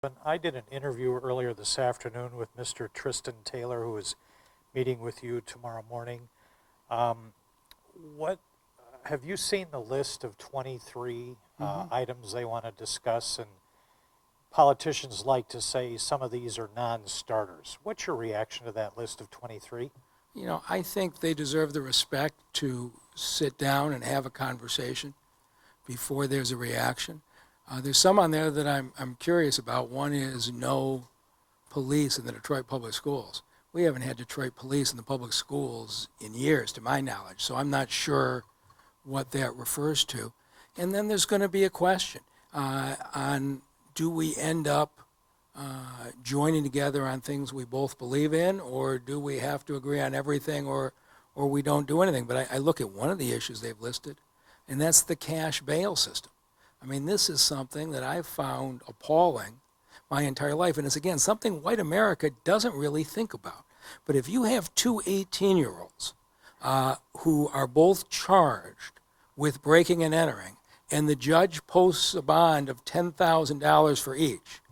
But I did an interview earlier this afternoon with Mr. Tristan Taylor, who is meeting with you tomorrow morning. What have you seen the list of 23 items they want to discuss? And politicians like to say some of these are non-starters. What's your reaction to that list of 23? You know, I think they deserve the respect to sit down and have a conversation before there's a reaction. There's some on there that I'm curious about. One is no police in the Detroit Public Schools. We haven't had Detroit police in the public schools in years, to my knowledge, so I'm not sure what that refers to. And then there's going to be a question on do we end up joining together on things we both believe in, or do we have to agree on everything, or we don't do anything? But I look at one of the issues they've listed, and that's the cash bail system. I mean, this is something that I've found appalling my entire life, and it's, again, something white America doesn't really think about. But if you have two 18-year-olds who are both charged with breaking and entering, and the judge posts a bond of $10,000 for each,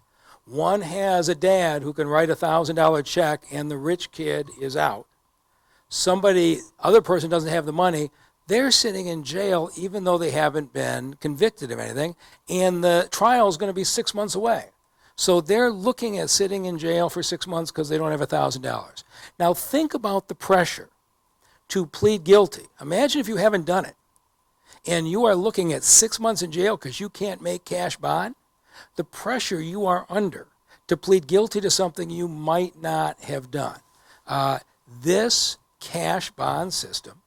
one has a dad who can write a $1,000 check and the rich kid is out. Other person doesn't have the money, they're sitting in jail even though they haven't been convicted of anything, and the trial is going to be 6 months away. So they're looking at sitting in jail for 6 months because they don't have $1,000. Now think about the pressure to plead guilty. Imagine if you haven't done it, and you are looking at 6 months in jail because you can't make cash bond. The pressure you are under to plead guilty to something you might not have done. This cash bond system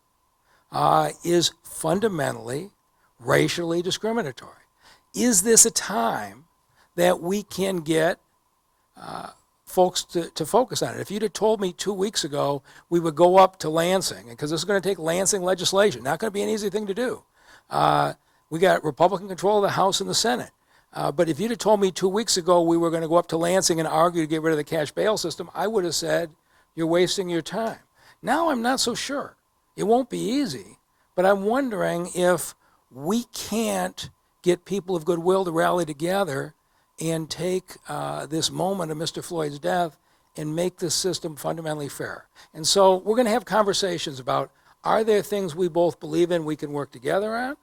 is fundamentally racially discriminatory. Is this a time that we can get folks to focus on it? If you'd have told me 2 weeks ago we would go up to Lansing, because this is going to take Lansing legislation, not going to be an easy thing to do. We got Republican control of the House and the Senate. But if you'd have told me 2 weeks ago we were going to go up to Lansing and argue to get rid of the cash bail system, I would have said, you're wasting your time. Now I'm not so sure. It won't be easy, but I'm wondering if we can't get people of goodwill to rally together and take this moment of Mr. Floyd's death and make this system fundamentally fair. And so we're going to have conversations about, are there things we both believe in we can work together on,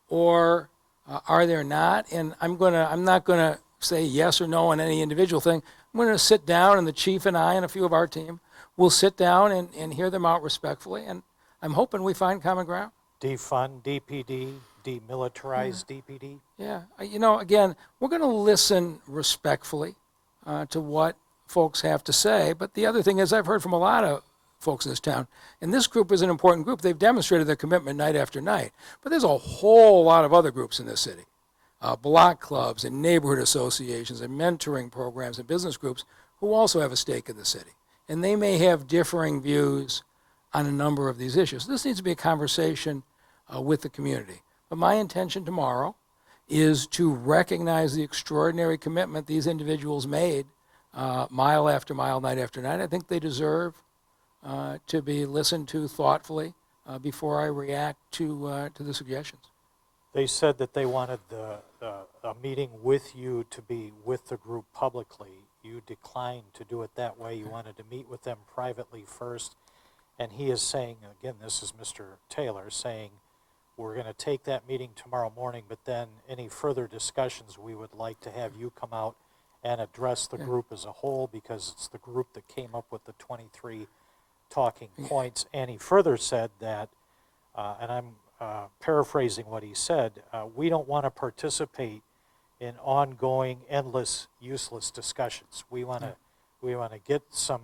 or are there not? And I'm not going to say yes or no on any individual thing. I'm going to sit down, and the chief and I and a few of our team will sit down and hear them out respectfully, and I'm hoping we find common ground. Defund DPD, demilitarize DPD? Yeah, you know, again, we're going to listen respectfully to what folks have to say, but the other thing is I've heard from a lot of folks in this town, and this group is an important group. They've demonstrated their commitment night after night, but there's a whole lot of other groups in this city, block clubs and neighborhood associations and mentoring programs and business groups who also have a stake in the city, and they may have differing views on a number of these issues. This needs to be a conversation with the community. But my intention tomorrow is to recognize the extraordinary commitment these individuals made mile after mile, night after night. I think they deserve to be listened to thoughtfully before I react to the suggestions. They said that they wanted a meeting with you to be with the group publicly. You declined to do it that way. You wanted to meet with them privately first. And he is saying, again, this is Mr. Taylor, saying, we're going to take that meeting tomorrow morning, but then any further discussions, we would like to have you come out and address the group as a whole, because it's the group that came up with the 23 talking points. And he further said that, and I'm paraphrasing what he said, we don't want to participate in ongoing, endless, useless discussions. We want to get some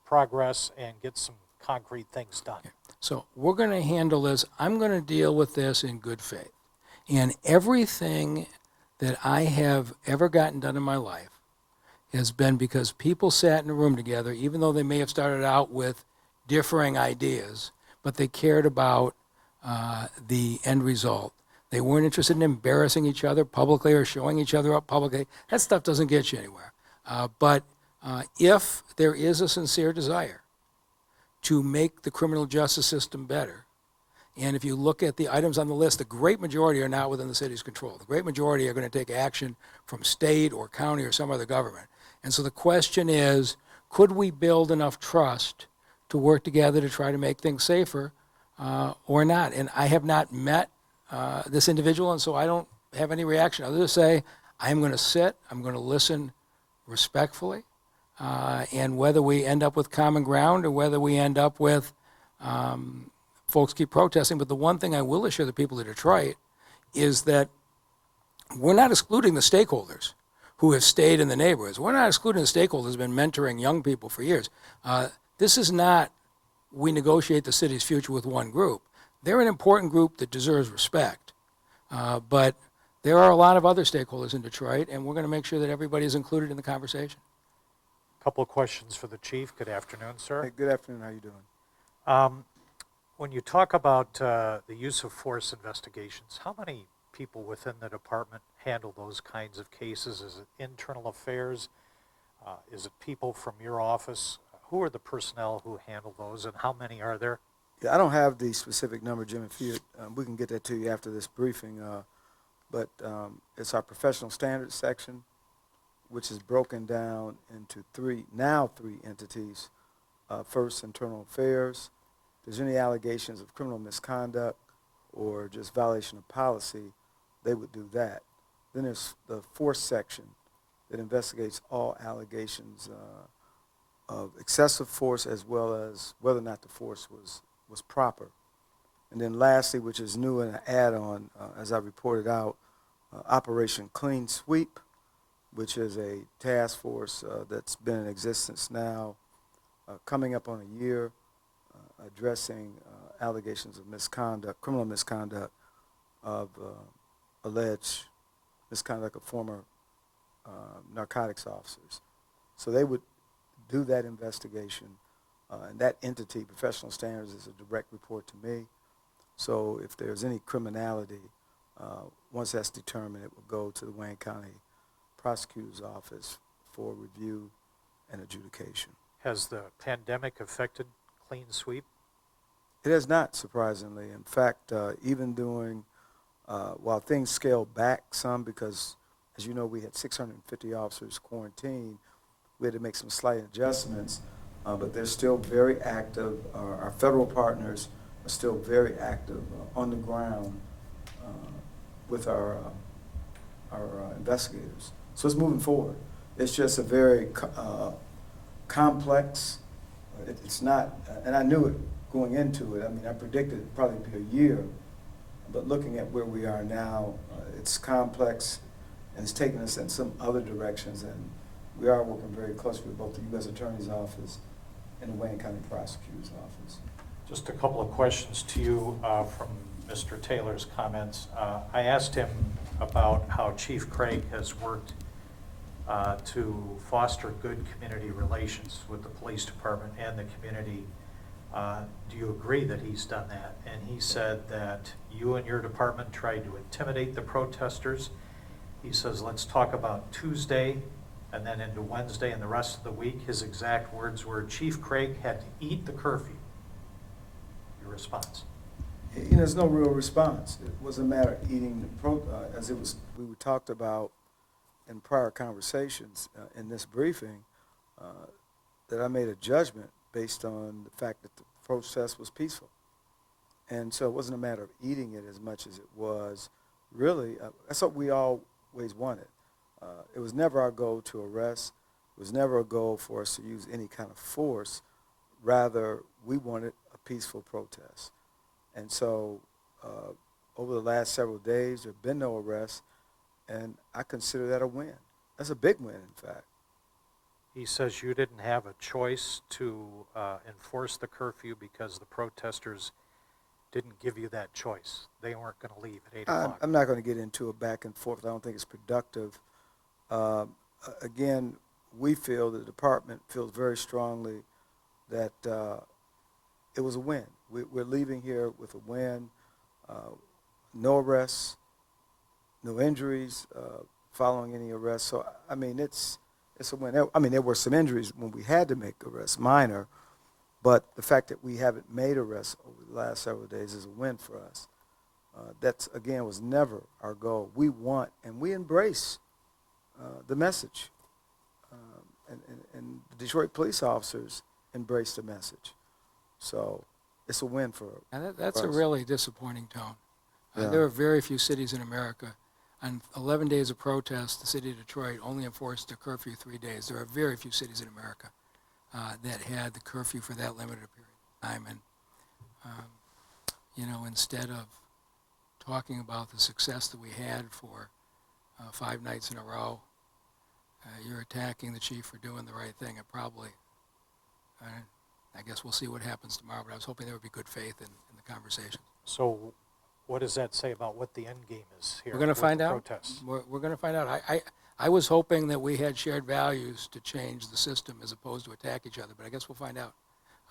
progress and get some concrete things done. So we're going to handle this. I'm going to deal with this in good faith. And everything that I have ever gotten done in my life has been because people sat in a room together, even though they may have started out with differing ideas, but they cared about the end result. They weren't interested in embarrassing each other publicly or showing each other up publicly. That stuff doesn't get you anywhere. But if there is a sincere desire to make the criminal justice system better And if you look at the items on the list, the great majority are not within the city's control. The great majority are going to take action from state or county or some other government. And so the question is, could we build enough trust to work together to try to make things safer or not? And I have not met this individual, and so I don't have any reaction other than to say, I'm going to sit, I'm going to listen respectfully, and whether we end up with common ground or whether we end up with folks keep protesting. But the one thing I will assure the people of Detroit is that we're not excluding the stakeholders who have stayed in the neighborhoods. We're not excluding the stakeholders who have been mentoring young people for years. This is not we negotiate the city's future with one group. They're an important group that deserves respect. But there are a lot of other stakeholders in Detroit, and we're going to make sure that everybody is included in the conversation. Couple of questions for the chief. Good afternoon, sir. Hey, good afternoon. How you doing? When you talk about the use of force investigations, how many people within the department handle those kinds of cases? Is it internal affairs? Is it people from your office? Who are the personnel who handle those, and how many are there? Yeah, I don't have the specific number, Jim. If you, we can get that to you after this briefing. But it's our professional standards section, which is broken down into three entities. First, internal affairs. If there's any allegations of criminal misconduct or just violation of policy, they would do that. Then there's the force section that investigates all allegations of excessive force as well as whether or not the force was proper. And then lastly, which is new and an add-on, as I reported out, Operation Clean Sweep, which is a task force that's been in existence now coming up on a year, addressing allegations of misconduct, criminal misconduct of alleged misconduct of former narcotics officers. So they would do that investigation, and that entity, Professional Standards, is a direct report to me. So if there's any criminality, once that's determined, it will go to the Wayne County Prosecutor's Office for review and adjudication. Has the pandemic affected Clean Sweep? It has not, surprisingly. In fact, even during, while things scaled back some because, as you know, we had 650 officers quarantined, we had to make some slight adjustments, but they're still very active. Our federal partners are still very active on the ground with our investigators. So it's moving forward. It's just a very complex, it's not, and I knew it going into it. I mean, I predicted it'd probably be a year, but looking at where we are now, it's complex and it's taking us in some other directions, and we are working very closely with both the U.S. Attorney's Office and the Wayne County Prosecutor's Office. Just a couple of questions to you from Mr. Taylor's comments. I asked him about how Chief Craig has worked to foster good community relations with the police department and the community. Do you agree that he's done that? And he said that you and your department tried to intimidate the protesters. He says, let's talk about Tuesday and then into Wednesday and the rest of the week. His exact words were, Chief Craig had to eat the curfew. Your response? You know, there's no real response. It was a matter of eating the as it was. We talked about in prior conversations in this briefing that I made a judgment based on the fact that the protest was peaceful, and so it wasn't a matter of eating it as much as it was really. That's what we always wanted. It was never our goal to arrest. It was never a goal for us to use any kind of force. Rather, we wanted a peaceful protest. And so over the last several days, there have been no arrests, and I consider that a win. That's a big win, in fact. He says you didn't have a choice to enforce the curfew because the protesters didn't give you that choice. They weren't going to leave at 8 o'clock. I'm not going to get into a back and forth. I don't think it's productive. Again, we feel, the department feels very strongly that it was a win. We're leaving here with a win. No arrests, no injuries following any arrests. So, I mean, it's a win. I mean, there were some injuries when we had to make arrests, minor, But the fact that we haven't made arrests over the last several days is a win for us. That's, again, was never our goal. We want and we embrace the message. And the Detroit police officers embrace the message. So it's a win for And that's a us. really disappointing tone. Yeah. There are very few cities in America. On 11 days of protest, the city of Detroit only enforced a curfew 3 days. There are very few cities in America that had the curfew for that limited period of time. And, instead of talking about the success that we had for 5 nights in a row, you're attacking the chief for doing the right thing. It probably, I guess we'll see what happens tomorrow, but I was hoping there would be good faith in the conversation. So what does that say about what the end game is here? We're going to with find the out. protests? We're going to find out. I was hoping that we had shared values to change the system as opposed to attack each other, but I guess we'll find out.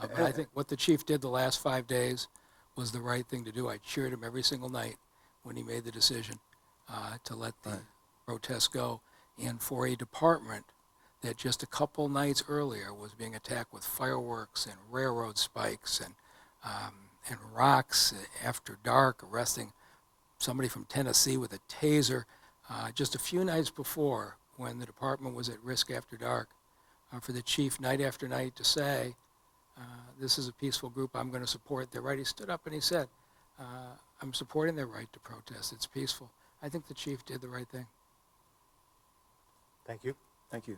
But I think what the chief did the last 5 days was the right thing to do. I cheered him every single night when he made the decision to let the protests go. And for a department that just a couple nights earlier was being attacked with fireworks and railroad spikes and rocks after dark, arresting somebody from Tennessee with a taser. Just a few nights before, when the department was at risk after dark, for the chief night after night to say, this is a peaceful group, I'm going to support their right. He stood up and he said, I'm supporting their right to protest. It's peaceful. I think the chief did the right thing. Thank you. Thank you.